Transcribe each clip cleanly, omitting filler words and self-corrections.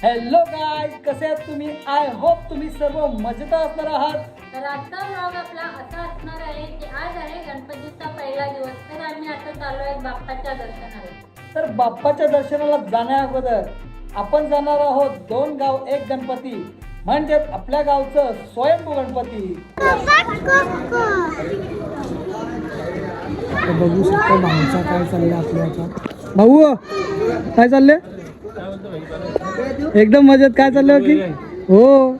Hello guys, कसे आहात तुम्ही? आय होप तुम्ही सर्व मजेत असणार आहात. तर आजचा व्लॉग आपला असा असणार आहे की आज आहे गणपतीचा पहिला दिवस. तर आम्ही आता चाललो आहे बाप्पाच्या दर्शनाला. तर बाप्पाच्या दर्शनाला जाण्या अगोदर आपण जाणार आहोत 2 गाव 1 गणपती, म्हणजे आपल्या गावचं स्वयंभू गणपती. बघू शकतो भाऊचा काय चाललंय आपल्या आता. भाऊ काय चाललंय? एकदम मजेत. काय चाललंय की हो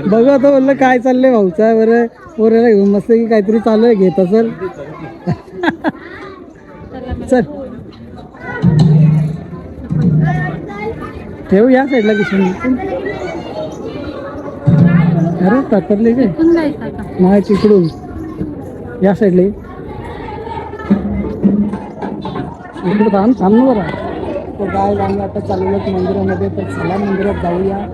बघू आता बोललं काय चाललंय भाऊचा. बरं पोराला घेऊन मस्त की काहीतरी चालू आहे, घेत असेल. चल ठेव या साईडला किशन. अरे तातरले काय नाही तिकडून या साईडला इकडे थांब थांब ना बरं. तो गाय आम्ही आता चाललेलो मंदिरामध्ये, तर चला मंदिरात जाऊया.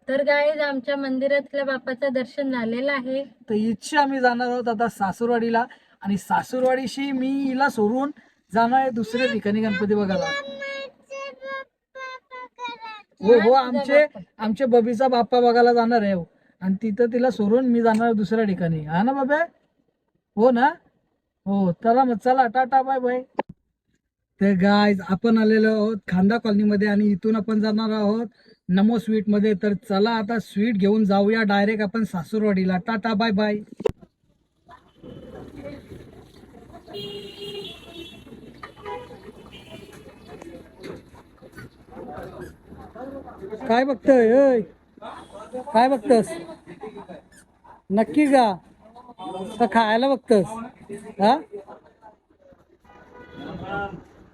तर गाईज आमच्या मंदिरातल्या बाप्पाचं दर्शन झालेलं आहे. तर इच्छा आम्ही जाणार आहोत आता सासूरवाडीला, आणि सासूरवाडीशी मी हिला सोडून जाणार आहे दुसऱ्या ठिकाणी गणपती बघायला. हो हो, आमचे बबीचा बाप्पा बघायला जाणार आहे, आणि तिथं तिला सोडून मी जाणार आहे दुसऱ्या ठिकाणी. हा ना बाबा? हो ना? हो, चला मग, चला टाटा बाय बाय. तर गाईज आपण आलेलो आहोत खांदा कॉलनीमध्ये, आणि इथून आपण जाणार आहोत नमो स्वीट मध्ये. तर चला आता स्वीट घेऊन जाऊया डायरेक्ट आपण सासूरवाडीला. Tata bye bye. काय बघतोय? काय बघतोस? नक्की का? तर खायला बघतोस? हा,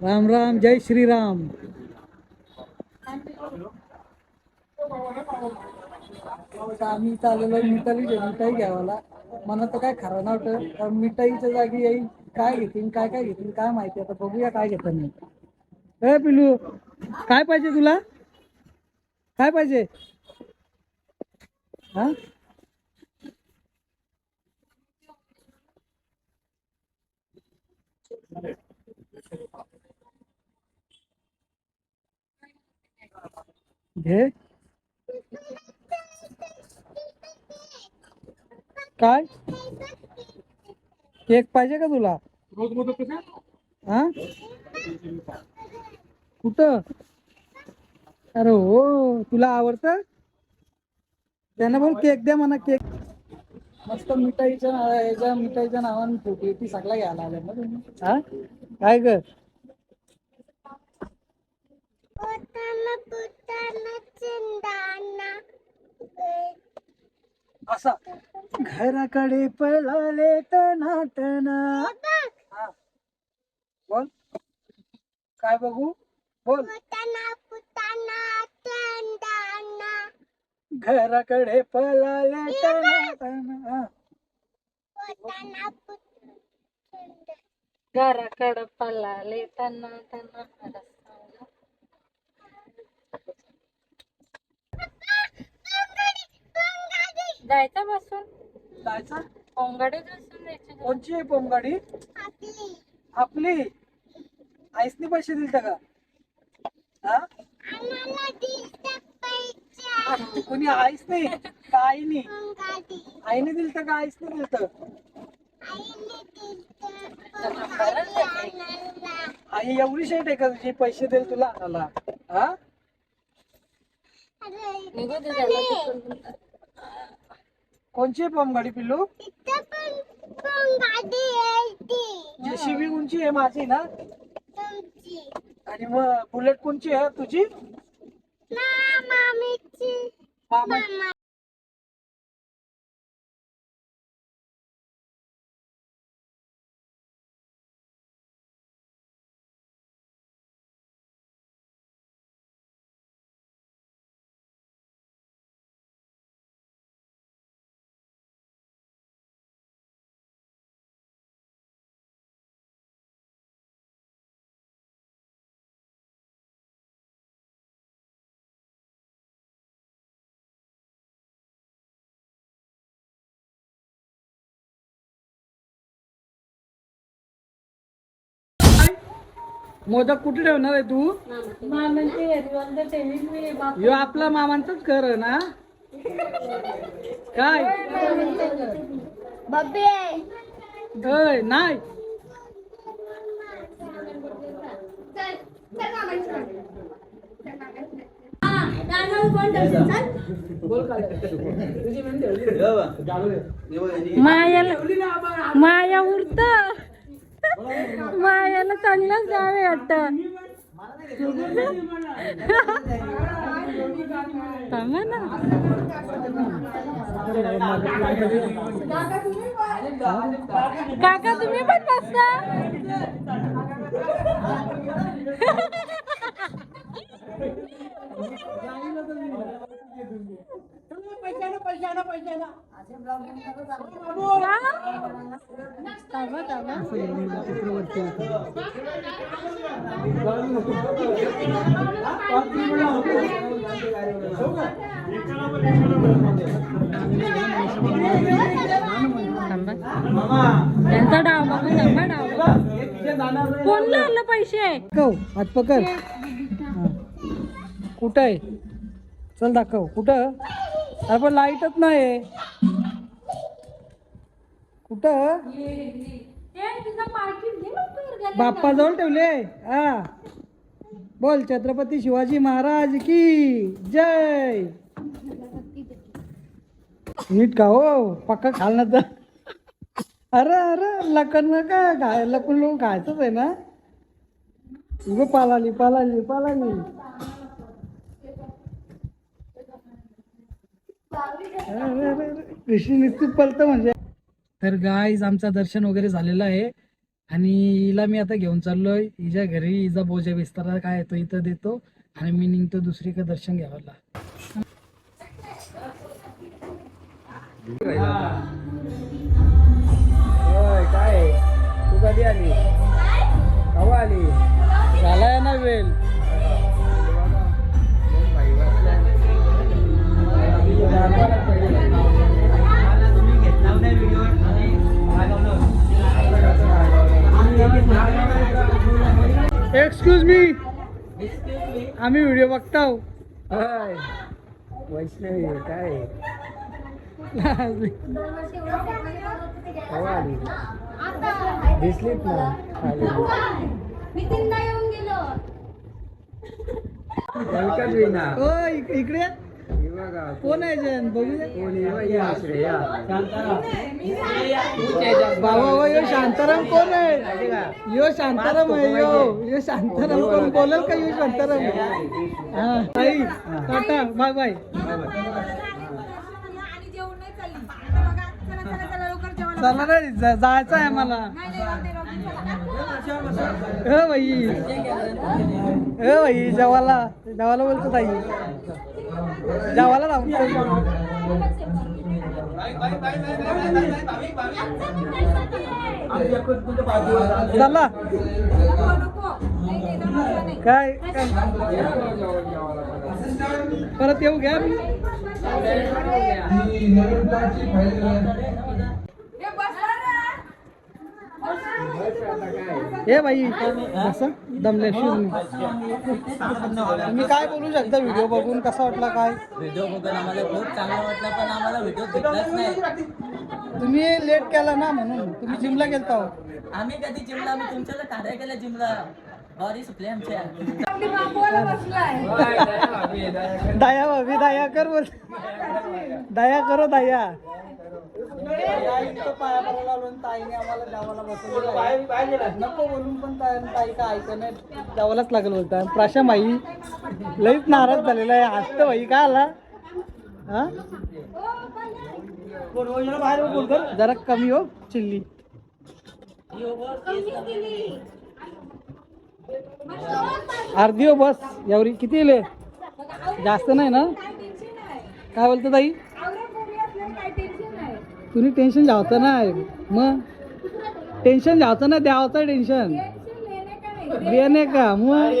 राम राम, जय श्रीराम. आम्ही चाललेलो मिठाई घ्यावाला. मला तर काय खरं नव्हतं, मिठाईच्या जागी येईल काय घेतील काय घेतील काय माहिती. आता बघूया काय घेतात. मी पिलू, काय पाहिजे तुला? काय पाहिजे? हा, घे. काय केक पाहिजे का तुला? हा कुठं? अरे हो, तुला आवडतं? त्यांना बोल केक द्या म्हणा. केक मस्त मिठाईच्या नावाने चॉकलेटी सगळा घ्यायला आल्या ना तुम्ही. हा काय ग? असा घराकडे पळाले टना. हा बोल. काय बघू? बोल. घराकडे पळाले टना. घराकडं पळाले त्यांना त्यांना जायचं बसून जायचं. पोंगाडीत बसून जायचं. कोणची आहे पोमगाडी? आपली. आईसनी पैसे दिलते का? हा कोणी आईस नाही का आईनी? आईने दिलत का आईसने दिलत? आई एवढी शेट आहे का तुझी पैसे देईल तुला आणायला? हा निघू दे त्याला. कोणची आहे पोमगाडी पिल्लू? जेसीबी कोणची आहे? माझी ना. आणि मग बुलेट कोणची आहे? तुझी? मामा. मोदक कुठे ठेवणार आहे तू? यो आपला मामांचाच घर आहे ना. काय अय नाही. माया उरत मायाला चांगलंच गाव आहे वाटत. थांबा ना. काका तुम्ही पण बसता. त्यांचा डाव बघून थांबा. डाव कोणला आलं पैसे? हात पकड. कुठं आहे? चल दाखव कुठं. अरे पण लाईटच नाही. कुठं? बाप्पाजवळ ठेवले. हा बोल. छत्रपती शिवाजी महाराज की जय. नीट का हो, पक्का खाल ना तर. अरे अरे लकन काय लकून लोक खायचंच आहे ना. उगं पालाली. कृषी निश्चित पलत म्हणजे. तर गाईज आमचं दर्शन वगैरे झालेलं आहे आणि हिला मी आता घेऊन चाललोय हिच्या घरी. हिचा बोजा बिस्तारा काय येतो इथं देतो आणि मी निघतो दुसरीकडे दर्शन घ्यायला. काय तू कधी आली? केव्हा आली? झालाय ना वेळ. एक्सक्यूज मी, आम्ही व्हिडिओ बघताव. वैष्णवी काय दिसलीत ना मी तीनदा येऊन गेलो. इकडे कोण आहे जयंत बघूया बाबा यो शांताराम कोण आहे यो शांताराम आहे यो शांताराम कोण बोलेल का यो शांताराम हा ताई टाटा बाय बाय चला रे जायचं आहे मला भाई भाई जेवायला बोलतो ताई जेवायला लावतो चला काय परत येऊ घ्या हे भाई असं दमल्याशिवाय तुम्ही काय बोलू शकता व्हिडिओ बघून कसा वाटला काय व्हिडिओ बघून आम्हाला खूप चांगला वाटला पण आम्हाला व्हिडिओ भेटलाच नाही तुम्ही लेट केला ना म्हणून तुम्ही जिमला गेलता हो. आम्ही कधी जिमला आम्ही तुमच्याला कार्य केलं जिमला बॉडी सुटली आमच्या दया भाभी दया कर बोल दया करो दया पाया पडायला आलो ताईने आम्हाला देवाला बसवलं नको बोलून पण ताई का ऐकत नाही द्यावालाच लागेल बोलता प्राशा माई लईच नाराज झालेला आहे हसतं भाई काय आला हा बाहेर बोलतो जरा कमी हो चिल्ली अर्धी हो बस एवढी किती येले जास्त नाही ना काय बोलतो ताई तुम्ही टेन्शन घ्यावतं नाही मग टेन्शन घ्यावतं ना द्यावचं टेन्शन देणे का मग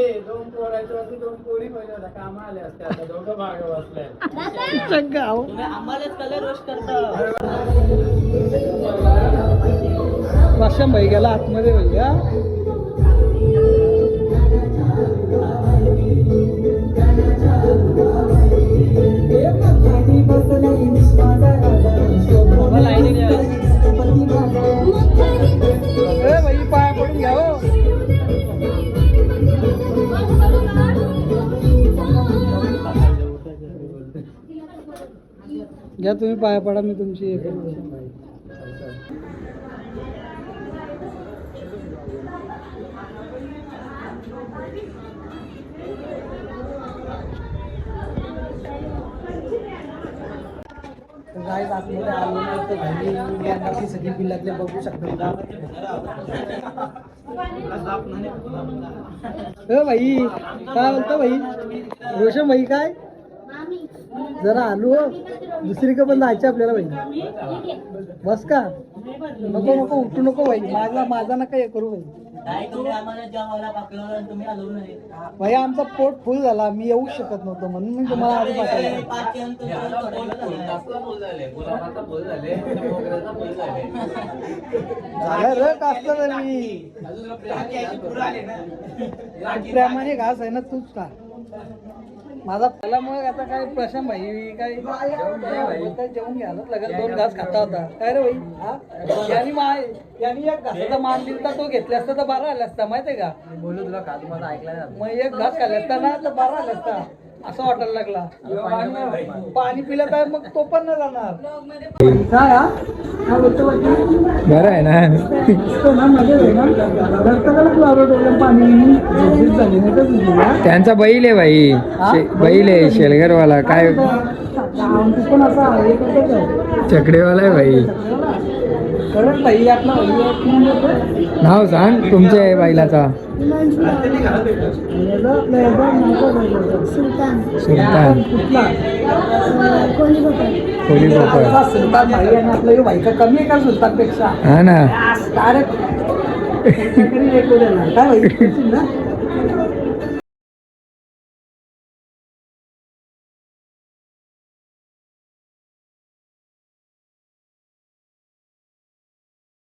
वाशम भाई गेला आतमध्ये भैया भाई पाया पडून घ्या हो घ्या तुम्ही पाया पडा मी तुमची गाय आतमध्ये आलो नाही तर घरी सगळी बिल्लातले बघू शकतो भाई काय बोलतो भाई रोशन भाई काय जरा आलो दुसरी का पण जायचं आपल्याला भाई बस का नको नको उठू नको भाई माझा नका हे करू भाई आमचा पोट फुल झाला मी येऊ शकत नव्हतो म्हणून मी तुम्हाला आधी रक असतं मी प्रेमाने घास आहे ना तूच का माझा पहिला मग आता काय प्रश्न भाई काय जेवून घ्यायलाच लागेल 2 घास खाता होता काय रे भाई यांनी एक घासाचा मान दिला तो घेतला असता तर 12 आला असता माहितीये का बोलू तुला का तुम्हाला ऐकला मग एक घास खाल्ला असता ना तर 12 आला असता असं वाटायला लागला पाणी पिलं काय मग तो पण नाही जाणार काय बरं आहे ना त्यांचा बैल आहे भाई बैल आहे शेलगरवाला काय पण असा चकडेवाला आहे भाई कळत भाई आपला नाव सांग तुमच्या बैलाचा सुलतान कोली गोपाळ सुलतान भाई आणि आपलं भाई का कमी आहे का सुलतान पेक्षा हा ना डायरेक्ट काय भाई